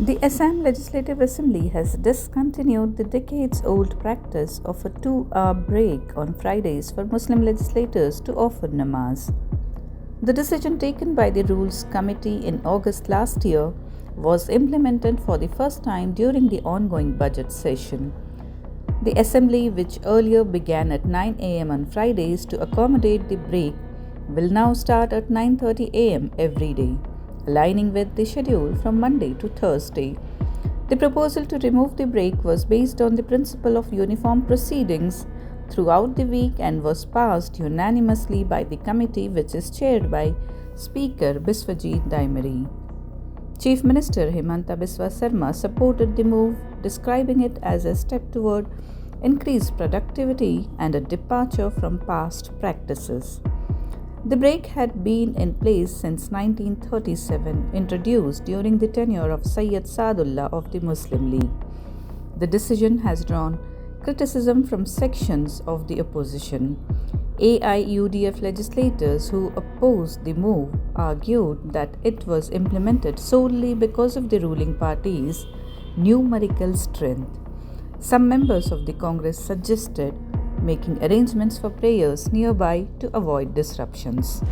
The Assam Legislative Assembly has discontinued the decades-old practice of a 2-hour break on Fridays for Muslim legislators to offer namaz. The decision taken by the Rules Committee in August last year was implemented for the first time during the ongoing budget session. The Assembly, which earlier began at 9 a.m. on Fridays to accommodate the break, will now start at 9:30 a.m. every day, aligning with the schedule from Monday to Thursday. The proposal to remove the break was based on the principle of uniform proceedings throughout the week and was passed unanimously by the committee, which is chaired by Speaker Biswajit Daimari. Chief Minister Himanta Biswa Sarma supported the move, describing it as a step toward increased productivity and a departure from past practices. The break had been in place since 1937, introduced during the tenure of Sayyid Saadullah of the Muslim League. The decision has drawn criticism from sections of the opposition. AIUDF legislators who opposed the move argued that it was implemented solely because of the ruling party's numerical strength. Some members of the Congress suggested making arrangements for prayers nearby to avoid disruptions.